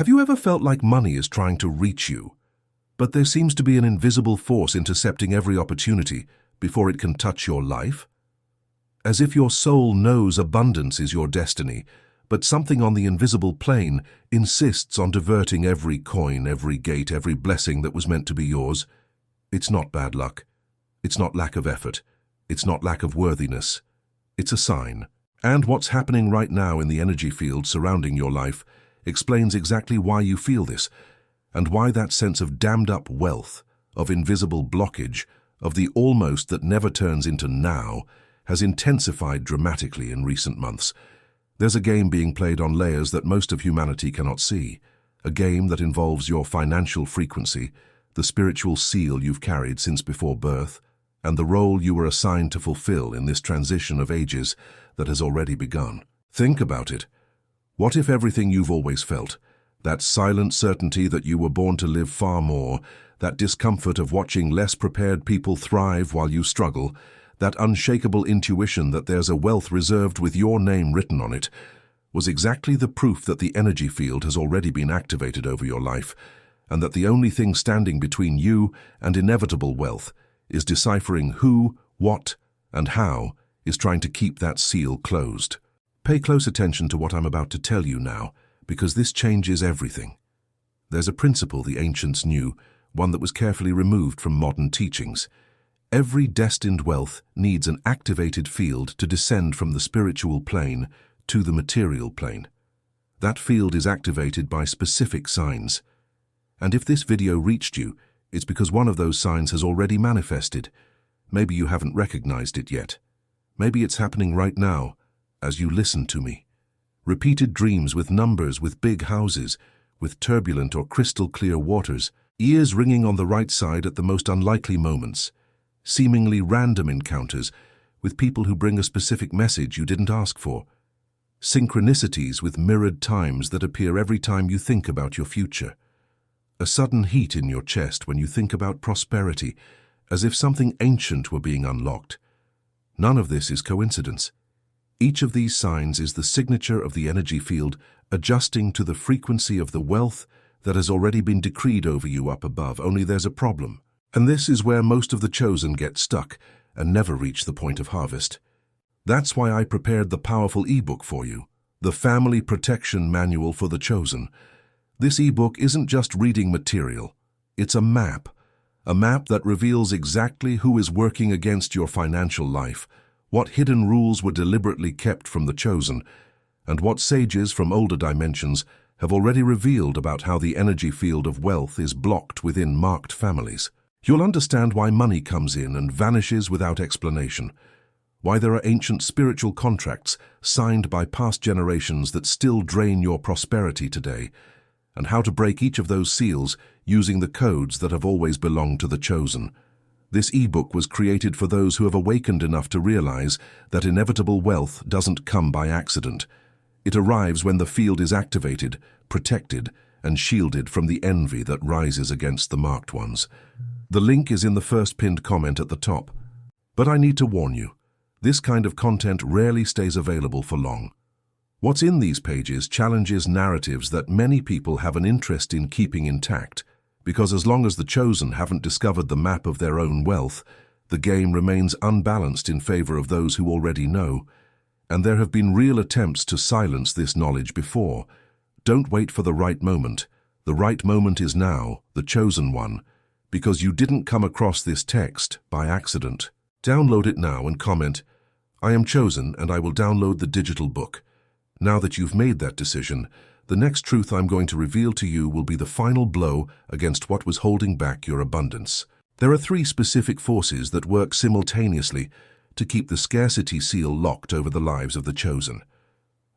Have you ever felt like money is trying to reach you, but there seems to be an invisible force intercepting every opportunity before it can touch your life? As if your soul knows abundance is your destiny, but something on the invisible plane insists on diverting every coin, every gate, every blessing that was meant to be yours. It's not bad luck. It's not lack of effort. It's not lack of worthiness. It's a sign. And what's happening right now in the energy field surrounding your life explains exactly why you feel this, and why that sense of dammed-up wealth, of invisible blockage, of the almost that never turns into now, has intensified dramatically in recent months. There's a game being played on layers that most of humanity cannot see, a game that involves your financial frequency, the spiritual seal you've carried since before birth, and the role you were assigned to fulfill in this transition of ages that has already begun. Think about it. What if everything you've always felt, that silent certainty that you were born to live far more, that discomfort of watching less prepared people thrive while you struggle, that unshakable intuition that there's a wealth reserved with your name written on it, was exactly the proof that the energy field has already been activated over your life, and that the only thing standing between you and inevitable wealth is deciphering who, what, and how is trying to keep that seal closed. Pay close attention to what I'm about to tell you now, because this changes everything. There's a principle the ancients knew, one that was carefully removed from modern teachings. Every destined wealth needs an activated field to descend from the spiritual plane to the material plane. That field is activated by specific signs. And if this video reached you, it's because one of those signs has already manifested. Maybe you haven't recognized it yet. Maybe it's happening right now, as you listen to me. Repeated dreams with numbers, with big houses, with turbulent or crystal clear waters, ears ringing on the right side at the most unlikely moments, seemingly random encounters with people who bring a specific message you didn't ask for, synchronicities with mirrored times that appear every time you think about your future, a sudden heat in your chest when you think about prosperity, as if something ancient were being unlocked. None of this is coincidence. Each of these signs is the signature of the energy field adjusting to the frequency of the wealth that has already been decreed over you up above. Only there's a problem. And this is where most of the chosen get stuck and never reach the point of harvest. That's why I prepared the powerful ebook for you, the Family Protection Manual for the Chosen. This ebook isn't just reading material. It's a map that reveals exactly who is working against your financial life, what hidden rules were deliberately kept from the chosen, and what sages from older dimensions have already revealed about how the energy field of wealth is blocked within marked families. You'll understand why money comes in and vanishes without explanation, why there are ancient spiritual contracts signed by past generations that still drain your prosperity today, and how to break each of those seals using the codes that have always belonged to the chosen. This ebook was created for those who have awakened enough to realize that inevitable wealth doesn't come by accident. It arrives when the field is activated, protected, and shielded from the envy that rises against the marked ones. The link is in the first pinned comment at the top. But I need to warn you, this kind of content rarely stays available for long. What's in these pages challenges narratives that many people have an interest in keeping intact, because as long as the chosen haven't discovered the map of their own wealth, the game remains unbalanced in favor of those who already know. And there have been real attempts to silence this knowledge before. Don't wait for the right moment. The right moment is now, the chosen one, because you didn't come across this text by accident. Download it now and comment, "I am chosen and I will download the digital book." Now that you've made that decision, the next truth I'm going to reveal to you will be the final blow against what was holding back your abundance. There are 3 specific forces that work simultaneously to keep the scarcity seal locked over the lives of the chosen.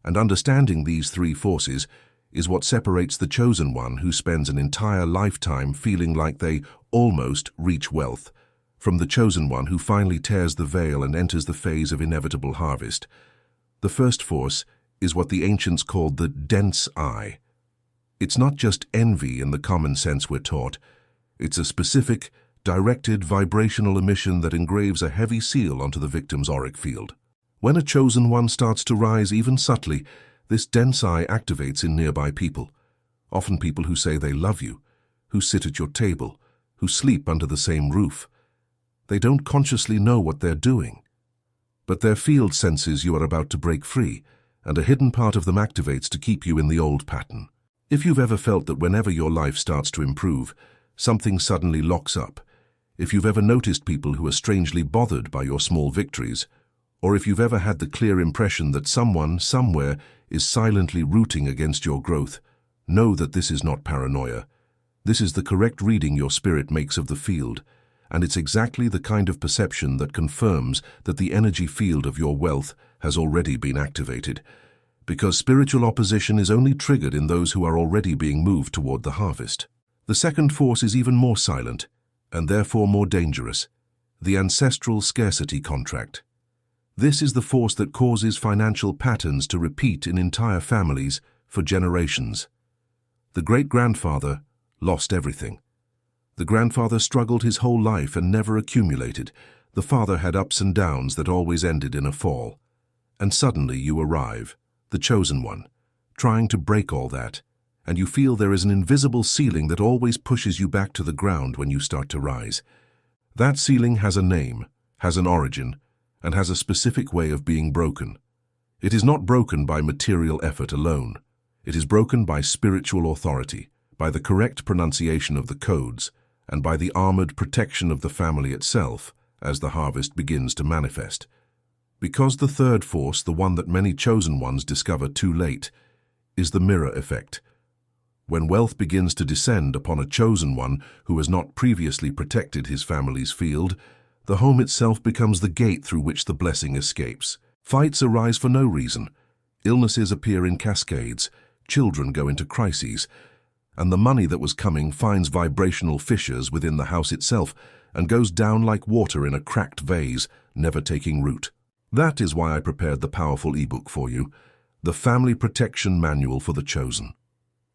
And understanding these 3 forces is what separates the chosen one who spends an entire lifetime feeling like they almost reach wealth, from the chosen one who finally tears the veil and enters the phase of inevitable harvest. The first force is what the ancients called the dense eye. It's not just envy in the common sense we're taught. It's a specific, directed vibrational emission that engraves a heavy seal onto the victim's auric field. When a chosen one starts to rise even subtly, this dense eye activates in nearby people, often people who say they love you, who sit at your table, who sleep under the same roof. They don't consciously know what they're doing, but their field senses you are about to break free, and a hidden part of them activates to keep you in the old pattern. If you've ever felt that whenever your life starts to improve, something suddenly locks up, if you've ever noticed people who are strangely bothered by your small victories, or if you've ever had the clear impression that someone, somewhere, is silently rooting against your growth, know that this is not paranoia. This is the correct reading your spirit makes of the field, and it's exactly the kind of perception that confirms that the energy field of your wealth has already been activated, because spiritual opposition is only triggered in those who are already being moved toward the harvest. The second force is even more silent, and therefore more dangerous, the ancestral scarcity contract. This is the force that causes financial patterns to repeat in entire families for generations. The great-grandfather lost everything. The grandfather struggled his whole life and never accumulated. The father had ups and downs that always ended in a fall. And suddenly you arrive, the chosen one, trying to break all that, and you feel there is an invisible ceiling that always pushes you back to the ground when you start to rise. That ceiling has a name, has an origin, and has a specific way of being broken. It is not broken by material effort alone. It is broken by spiritual authority, by the correct pronunciation of the codes, and by the armored protection of the family itself as the harvest begins to manifest. Because the third force, the one that many chosen ones discover too late, is the mirror effect. When wealth begins to descend upon a chosen one who has not previously protected his family's field, the home itself becomes the gate through which the blessing escapes. Fights arise for no reason. Illnesses appear in cascades. Children go into crises. And the money that was coming finds vibrational fissures within the house itself and goes down like water in a cracked vase, never taking root. That is why I prepared the powerful ebook for you, the Family Protection Manual for the Chosen.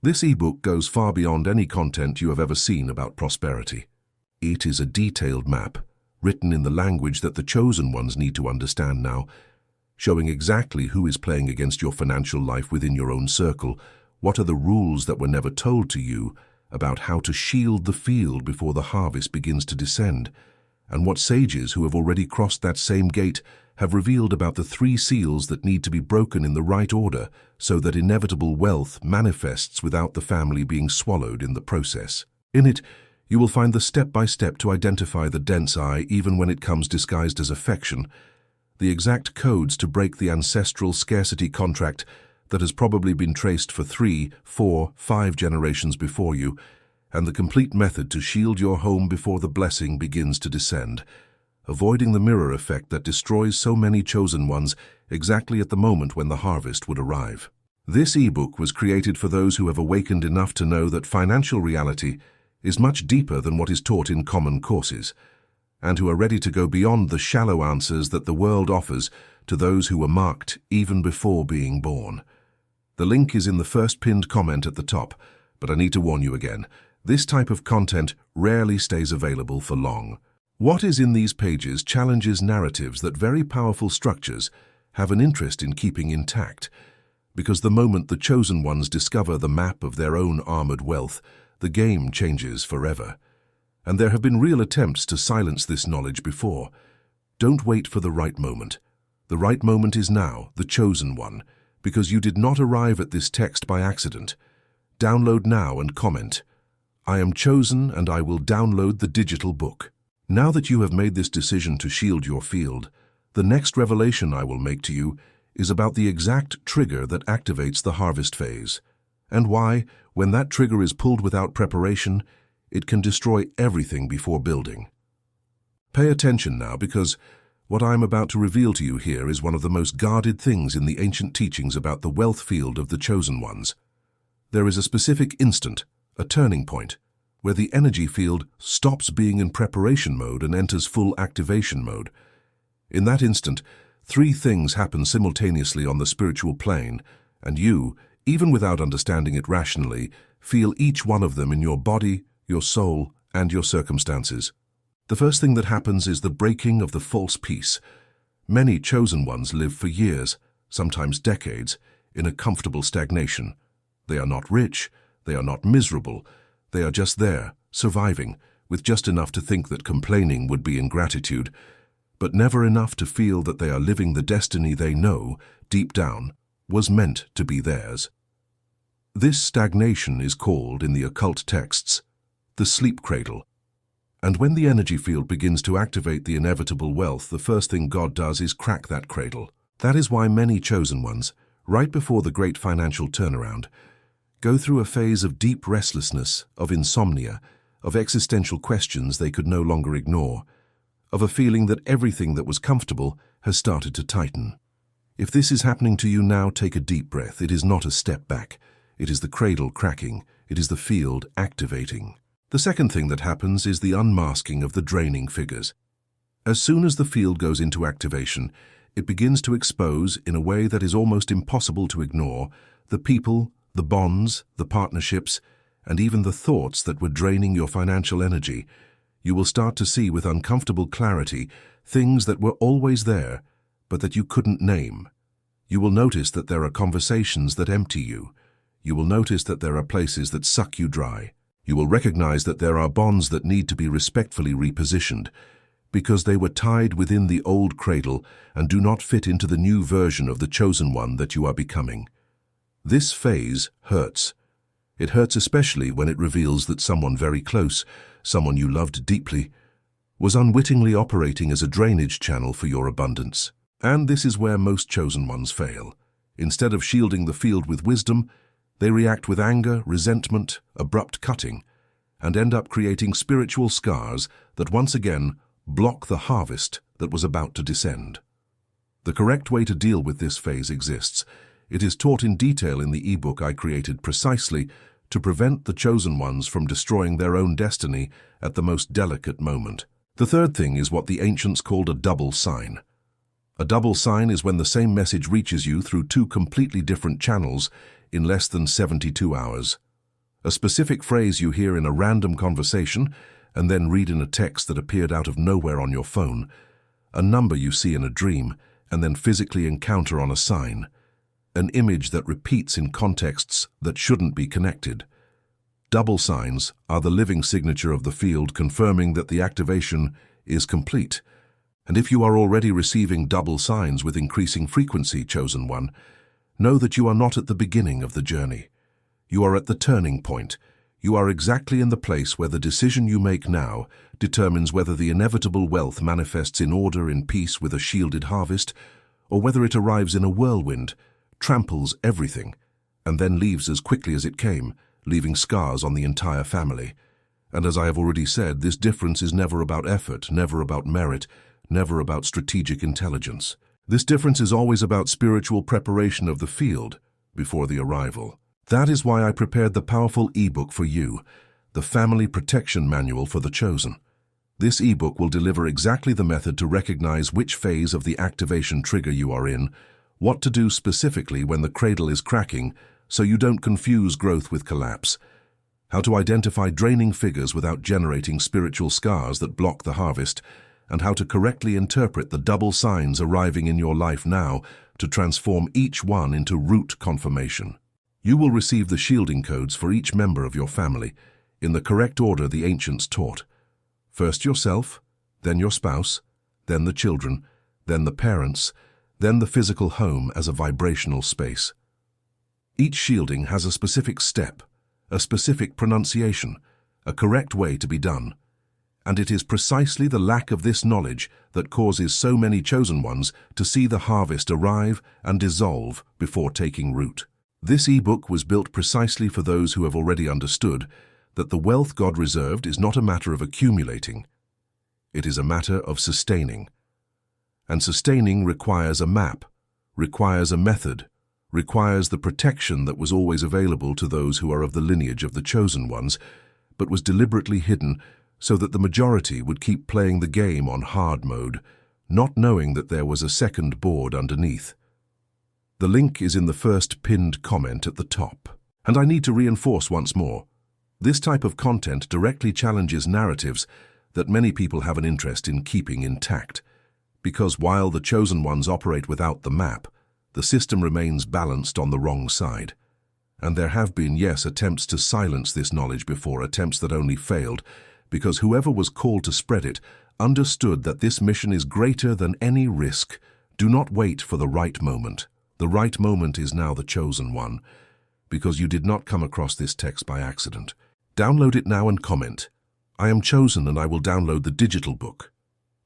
This ebook goes far beyond any content you have ever seen about prosperity. It is a detailed map, written in the language that the chosen ones need to understand now, showing exactly who is playing against your financial life within your own circle, what are the rules that were never told to you about how to shield the field before the harvest begins to descend, and what sages who have already crossed that same gate have revealed about the 3 seals that need to be broken in the right order so that inevitable wealth manifests without the family being swallowed in the process. In it, you will find the step-by-step to identify the dense eye even when it comes disguised as affection, the exact codes to break the ancestral scarcity contract that has probably been traced for 3, 4, 5 generations before you, and the complete method to shield your home before the blessing begins to descend, avoiding the mirror effect that destroys so many chosen ones exactly at the moment when the harvest would arrive. This ebook was created for those who have awakened enough to know that financial reality is much deeper than what is taught in common courses, and who are ready to go beyond the shallow answers that the world offers to those who were marked even before being born. The link is in the first pinned comment at the top, but I need to warn you again, this type of content rarely stays available for long. What is in these pages challenges narratives that very powerful structures have an interest in keeping intact, because the moment the chosen ones discover the map of their own armored wealth, the game changes forever. And there have been real attempts to silence this knowledge before. Don't wait for the right moment. The right moment is now, the chosen one, because you did not arrive at this text by accident. Download now and comment, "I am chosen and I will download the digital book." Now that you have made this decision to shield your field, the next revelation I will make to you is about the exact trigger that activates the harvest phase, and why, when that trigger is pulled without preparation, it can destroy everything before building. Pay attention now, because what I am about to reveal to you here is one of the most guarded things in the ancient teachings about the wealth field of the chosen ones. There is a specific instant, a turning point, where the energy field stops being in preparation mode and enters full activation mode. In that instant, 3 things happen simultaneously on the spiritual plane, and you, even without understanding it rationally, feel each one of them in your body, your soul, and your circumstances. The first thing that happens is the breaking of the false peace. Many chosen ones live for years, sometimes decades, in a comfortable stagnation. They are not rich, They are not miserable. They are just there, surviving, with just enough to think that complaining would be ingratitude, but never enough to feel that they are living the destiny they know, deep down, was meant to be theirs. This stagnation is called, in the occult texts, the sleep cradle. And when the energy field begins to activate the inevitable wealth, the first thing God does is crack that cradle. That is why many chosen ones, right before the great financial turnaround, go through a phase of deep restlessness, of insomnia, of existential questions they could no longer ignore, of a feeling that everything that was comfortable has started to tighten. If this is happening to you now, take a deep breath. It is not a step back. It is the cradle cracking. It is the field activating. The second thing that happens is the unmasking of the draining figures. As soon as the field goes into activation, it begins to expose, in a way that is almost impossible to ignore, the people, the bonds, the partnerships, and even the thoughts that were draining your financial energy. You will start to see with uncomfortable clarity things that were always there, but that you couldn't name. You will notice that there are conversations that empty you. You will notice that there are places that suck you dry. You will recognize that there are bonds that need to be respectfully repositioned, because they were tied within the old cradle and do not fit into the new version of the chosen one that you are becoming. This phase hurts. It hurts especially when it reveals that someone very close, someone you loved deeply, was unwittingly operating as a drainage channel for your abundance. And this is where most chosen ones fail. Instead of shielding the field with wisdom, they react with anger, resentment, abrupt cutting, and end up creating spiritual scars that once again block the harvest that was about to descend. The correct way to deal with this phase exists. It is taught in detail in the ebook I created precisely to prevent the chosen ones from destroying their own destiny at the most delicate moment. The third thing is what the ancients called a double sign. A double sign is when the same message reaches you through two completely different channels in less than 72 hours. A specific phrase you hear in a random conversation and then read in a text that appeared out of nowhere on your phone. A number you see in a dream and then physically encounter on a sign. An image that repeats in contexts that shouldn't be connected. Double signs are the living signature of the field, confirming that the activation is complete. And if you are already receiving double signs with increasing frequency, chosen one, know that you are not at the beginning of the journey. You are at the turning point. You are exactly in the place where the decision you make now determines whether the inevitable wealth manifests in order, in peace with a shielded harvest, or whether it arrives in a whirlwind, tramples everything, and then leaves as quickly as it came, leaving scars on the entire family. And as I have already said, this difference is never about effort, never about merit, never about strategic intelligence. This difference is always about spiritual preparation of the field before the arrival. That is why I prepared the powerful ebook for you, the Family Protection Manual for the Chosen. This ebook will deliver exactly the method to recognize which phase of the activation trigger you are in, what to do specifically when the cradle is cracking so you don't confuse growth with collapse, how to identify draining figures without generating spiritual scars that block the harvest, and how to correctly interpret the double signs arriving in your life now to transform each one into root confirmation. You will receive the shielding codes for each member of your family in the correct order the ancients taught. First yourself, then your spouse, then the children, then the parents, then the physical home as a vibrational space. Each shielding has a specific step, a specific pronunciation, a correct way to be done. And it is precisely the lack of this knowledge that causes so many chosen ones to see the harvest arrive and dissolve before taking root. This ebook was built precisely for those who have already understood that the wealth God reserved is not a matter of accumulating. It is a matter of sustaining. And sustaining requires a map, requires a method, requires the protection that was always available to those who are of the lineage of the chosen ones, but was deliberately hidden so that the majority would keep playing the game on hard mode, not knowing that there was a second board underneath. The link is in the first pinned comment at the top. And I need to reinforce once more, this type of content directly challenges narratives that many people have an interest in keeping intact, because while the chosen ones operate without the map, the system remains balanced on the wrong side. And there have been, yes, attempts to silence this knowledge before, attempts that only failed, because whoever was called to spread it understood that this mission is greater than any risk. Do not wait for the right moment. The right moment is now the chosen one, because you did not come across this text by accident. Download it now and comment. I am chosen and I will download the digital book.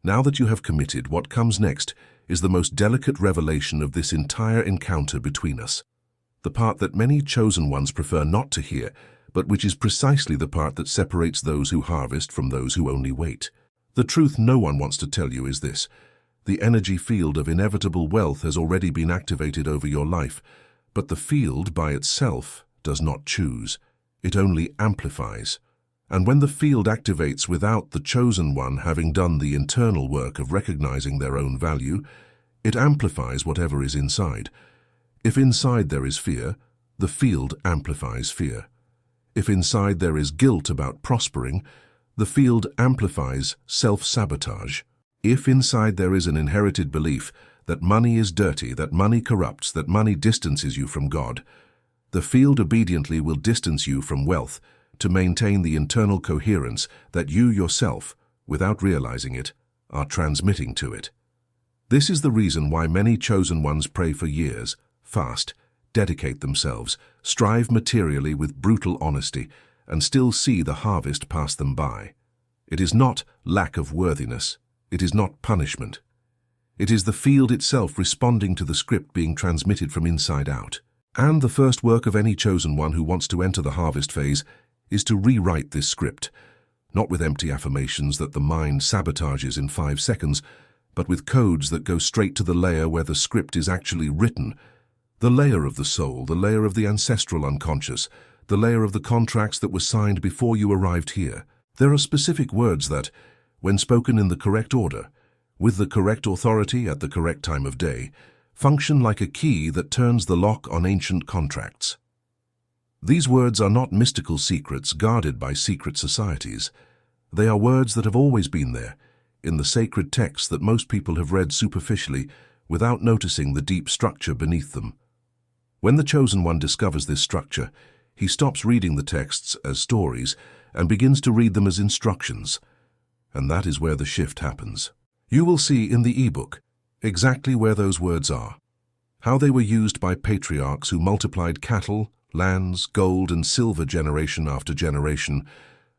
Now that you have committed, what comes next is the most delicate revelation of this entire encounter between us. The part that many chosen ones prefer not to hear, but which is precisely the part that separates those who harvest from those who only wait. The truth no one wants to tell you is this: the energy field of inevitable wealth has already been activated over your life, but the field by itself does not choose. It only amplifies. And when the field activates without the chosen one having done the internal work of recognizing their own value, it amplifies whatever is inside. If inside there is fear, the field amplifies fear. If inside there is guilt about prospering, the field amplifies self-sabotage. If inside there is an inherited belief that money is dirty, that money corrupts, that money distances you from God, the field obediently will distance you from wealth to maintain the internal coherence that you yourself, without realizing it, are transmitting to it. This is the reason why many chosen ones pray for years, fast, dedicate themselves, strive materially with brutal honesty, and still see the harvest pass them by. It is not lack of worthiness. It is not punishment. It is the field itself responding to the script being transmitted from inside out. And the first work of any chosen one who wants to enter the harvest phase is to rewrite this script, not with empty affirmations that the mind sabotages in 5 seconds, but with codes that go straight to the layer where the script is actually written, the layer of the soul, the layer of the ancestral unconscious, the layer of the contracts that were signed before you arrived here. There are specific words that, when spoken in the correct order, with the correct authority at the correct time of day, function like a key that turns the lock on ancient contracts. These words are not mystical secrets guarded by secret societies. They are words that have always been there, in the sacred texts that most people have read superficially without noticing the deep structure beneath them. When the chosen one discovers this structure, he stops reading the texts as stories and begins to read them as instructions. And that is where the shift happens. You will see in the ebook exactly where those words are, how they were used by patriarchs who multiplied cattle, lands, gold, and silver generation after generation,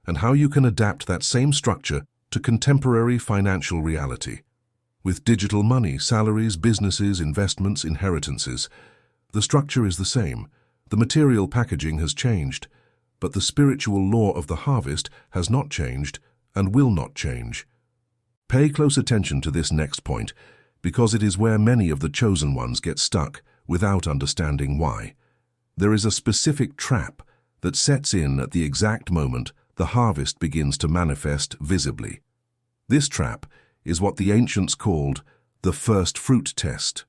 and how you can adapt that same structure to contemporary financial reality. With digital money, salaries, businesses, investments, inheritances, the structure is the same. The material packaging has changed, but the spiritual law of the harvest has not changed and will not change. Pay close attention to this next point, because it is where many of the chosen ones get stuck without understanding why. There is a specific trap that sets in at the exact moment the harvest begins to manifest visibly. This trap is what the ancients called the first fruit test.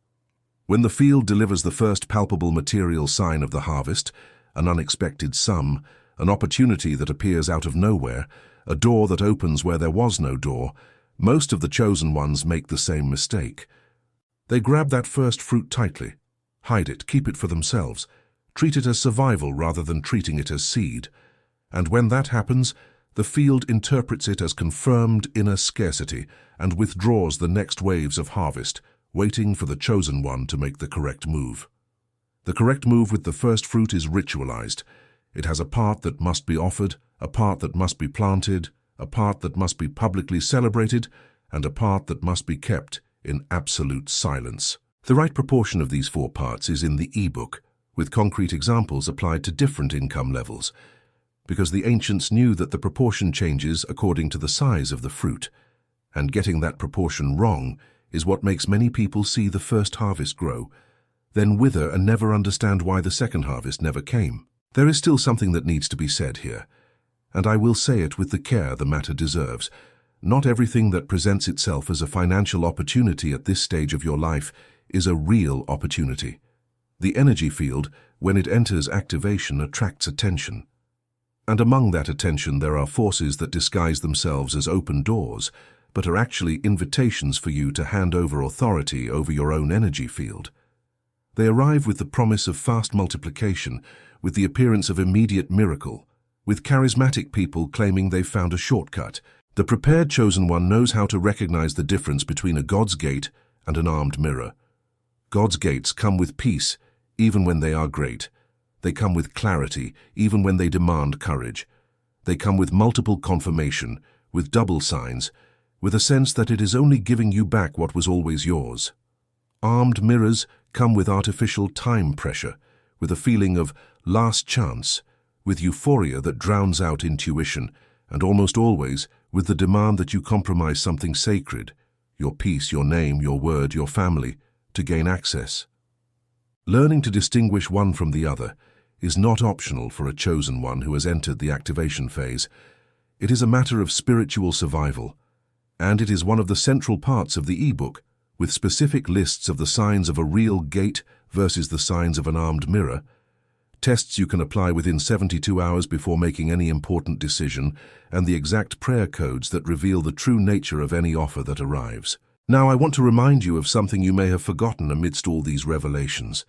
When the field delivers the first palpable material sign of the harvest, an unexpected sum, an opportunity that appears out of nowhere, a door that opens where there was no door, most of the chosen ones make the same mistake. They grab that first fruit tightly, hide it, keep it for themselves, treat it as survival rather than treating it as seed. And when that happens, the field interprets it as confirmed inner scarcity and withdraws the next waves of harvest, waiting for the chosen one to make the correct move. The correct move with the first fruit is ritualized. It has a part that must be offered, a part that must be planted, a part that must be publicly celebrated, and a part that must be kept in absolute silence. The right proportion of these 4 parts is in the ebook, with concrete examples applied to different income levels, because the ancients knew that the proportion changes according to the size of the fruit, and getting that proportion wrong is what makes many people see the first harvest grow, then wither and never understand why the second harvest never came. There is still something that needs to be said here, and I will say it with the care the matter deserves. Not everything that presents itself as a financial opportunity at this stage of your life is a real opportunity. The energy field, when it enters activation, attracts attention. And among that attention there are forces that disguise themselves as open doors, but are actually invitations for you to hand over authority over your own energy field. They arrive with the promise of fast multiplication, with the appearance of immediate miracle, with charismatic people claiming they've found a shortcut. The prepared chosen one knows how to recognize the difference between a God's gate and an armed mirror. God's gates come with peace, even when they are great. They come with clarity, even when they demand courage. They come with multiple confirmation, with double signs, with a sense that it is only giving you back what was always yours. Armed mirrors come with artificial time pressure, with a feeling of last chance, with euphoria that drowns out intuition, and almost always with the demand that you compromise something sacred, your peace, your name, your word, your family, to gain access. Learning to distinguish one from the other is not optional for a chosen one who has entered the activation phase. It is a matter of spiritual survival, and it is one of the central parts of the ebook, with specific lists of the signs of a real gate versus the signs of an armed mirror, tests you can apply within 72 hours before making any important decision, and the exact prayer codes that reveal the true nature of any offer that arrives. Now, I want to remind you of something you may have forgotten amidst all these revelations.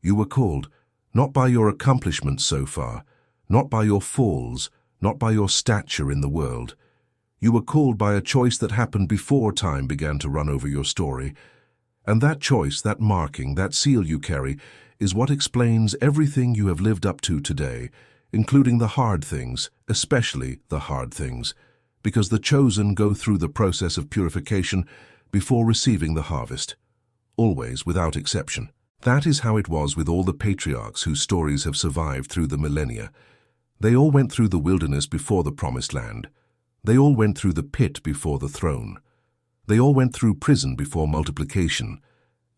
You were called, not by your accomplishments so far, not by your falls, not by your stature in the world. You were called by a choice that happened before time began to run over your story. And that choice, that marking, that seal you carry, is what explains everything you have lived up to today, including the hard things, especially the hard things, because the chosen go through the process of purification before receiving the harvest, always without exception. That is how it was with all the patriarchs whose stories have survived through the millennia. They all went through the wilderness before the promised land. They all went through the pit before the throne. They all went through prison before multiplication.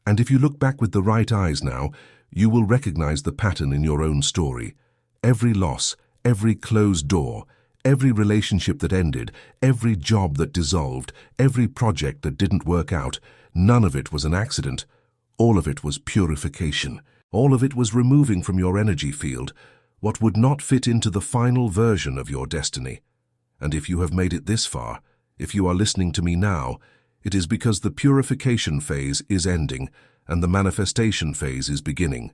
And if you look back with the right eyes now, you will recognize the pattern in your own story. Every loss, every closed door, every relationship that ended, every job that dissolved, every project that didn't work out, none of it was an accident. All of it was purification. All of it was removing from your energy field what would not fit into the final version of your destiny. And if you have made it this far, if you are listening to me now, it is because the purification phase is ending and the manifestation phase is beginning.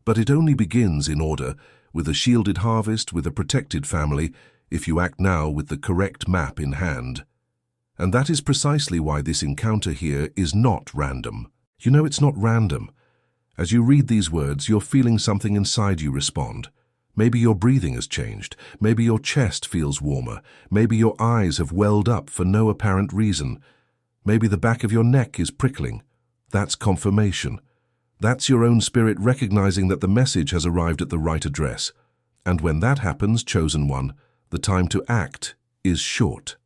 But it only begins in order, with a shielded harvest, with a protected family, if you act now with the correct map in hand. And that is precisely why this encounter here is not random. You know it's not random. As you read these words, you're feeling something inside you respond. Maybe your breathing has changed. Maybe your chest feels warmer. Maybe your eyes have welled up for no apparent reason. Maybe the back of your neck is prickling. That's confirmation. That's your own spirit recognizing that the message has arrived at the right address. And when that happens, chosen one, the time to act is short.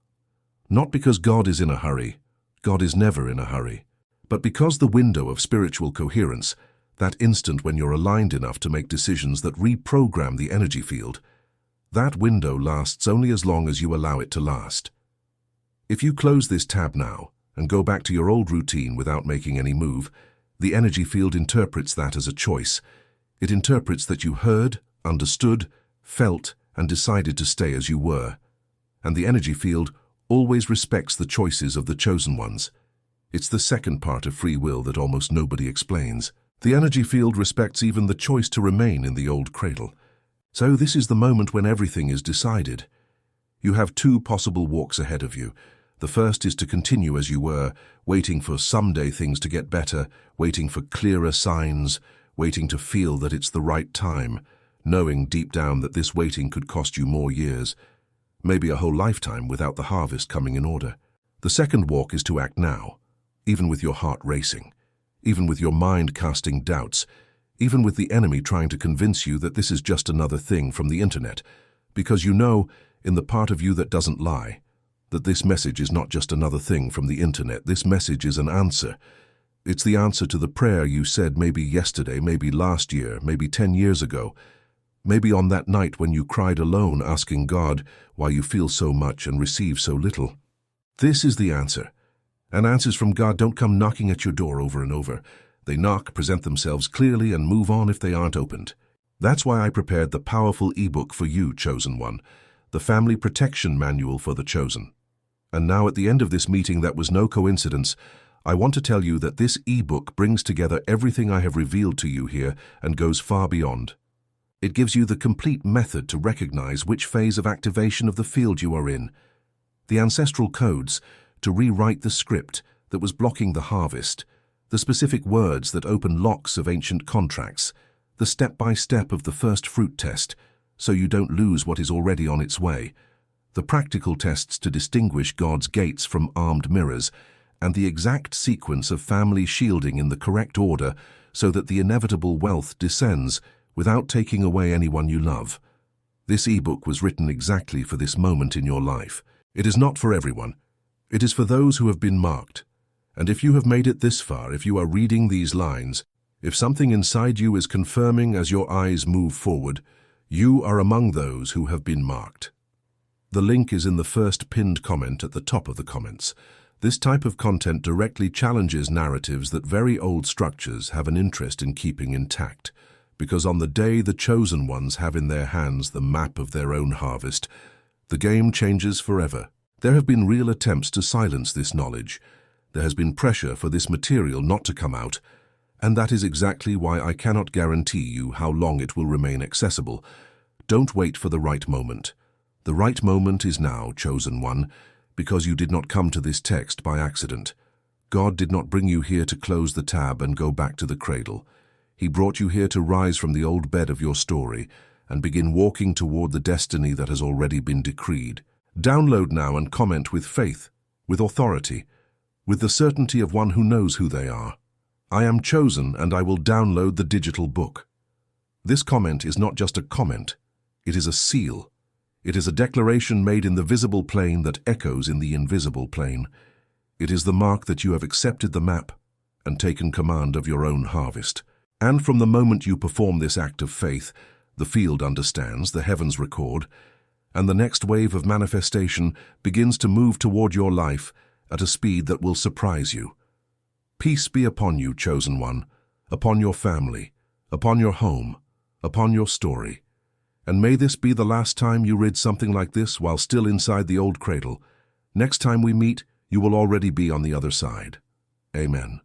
Not because God is in a hurry. God is never in a hurry. But because the window of spiritual coherence, that instant when you're aligned enough to make decisions that reprogram the energy field, that window lasts only as long as you allow it to last. If you close this tab now and go back to your old routine without making any move, the energy field interprets that as a choice. It interprets that you heard, understood, felt, and decided to stay as you were. And the energy field always respects the choices of the chosen ones. It's the second part of free will that almost nobody explains. The energy field respects even the choice to remain in the old cradle. So this is the moment when everything is decided. You have two possible walks ahead of you. The first is to continue as you were, waiting for someday things to get better, waiting for clearer signs, waiting to feel that it's the right time, knowing deep down that this waiting could cost you more years, maybe a whole lifetime without the harvest coming in order. The second walk is to act now, even with your heart racing, even with your mind casting doubts, even with the enemy trying to convince you that this is just another thing from the internet, because you know, in the part of you that doesn't lie, that this message is not just another thing from the internet. This message is an answer. It's the answer to the prayer you said maybe yesterday, maybe last year, maybe 10 years ago, maybe on that night when you cried alone asking God why you feel so much and receive so little. This is the answer. And answers from God don't come knocking at your door over and over. They knock, present themselves clearly, and move on if they aren't opened. That's why I prepared the powerful ebook for you, chosen one, the Family Protection Manual for the Chosen. And now at the end of this meeting that was no coincidence, I want to tell you that this ebook brings together everything I have revealed to you here and goes far beyond. It gives you the complete method to recognize which phase of activation of the field you are in. The ancestral codes to rewrite the script that was blocking the harvest, the specific words that open locks of ancient contracts, the step-by-step of the first fruit test, so you don't lose what is already on its way, the practical tests to distinguish God's gates from armed mirrors, and the exact sequence of family shielding in the correct order so that the inevitable wealth descends without taking away anyone you love. This ebook was written exactly for this moment in your life. It is not for everyone. It is for those who have been marked. And if you have made it this far, if you are reading these lines, if something inside you is confirming as your eyes move forward, you are among those who have been marked. The link is in the first pinned comment at the top of the comments. This type of content directly challenges narratives that very old structures have an interest in keeping intact, because on the day the chosen ones have in their hands the map of their own harvest, the game changes forever. There have been real attempts to silence this knowledge. There has been pressure for this material not to come out, and that is exactly why I cannot guarantee you how long it will remain accessible. Don't wait for the right moment. The right moment is now, chosen one, because you did not come to this text by accident. God did not bring you here to close the tab and go back to the cradle. He brought you here to rise from the old bed of your story and begin walking toward the destiny that has already been decreed. Download now and comment with faith, with authority, with the certainty of one who knows who they are. I am chosen and I will download the digital book. This comment is not just a comment, it is a seal. It is a declaration made in the visible plane that echoes in the invisible plane. It is the mark that you have accepted the map and taken command of your own harvest. And from the moment you perform this act of faith, the field understands, the heavens record, and the next wave of manifestation begins to move toward your life at a speed that will surprise you. Peace be upon you, chosen one, upon your family, upon your home, upon your story. And may this be the last time you read something like this while still inside the old cradle. Next time we meet, you will already be on the other side. Amen.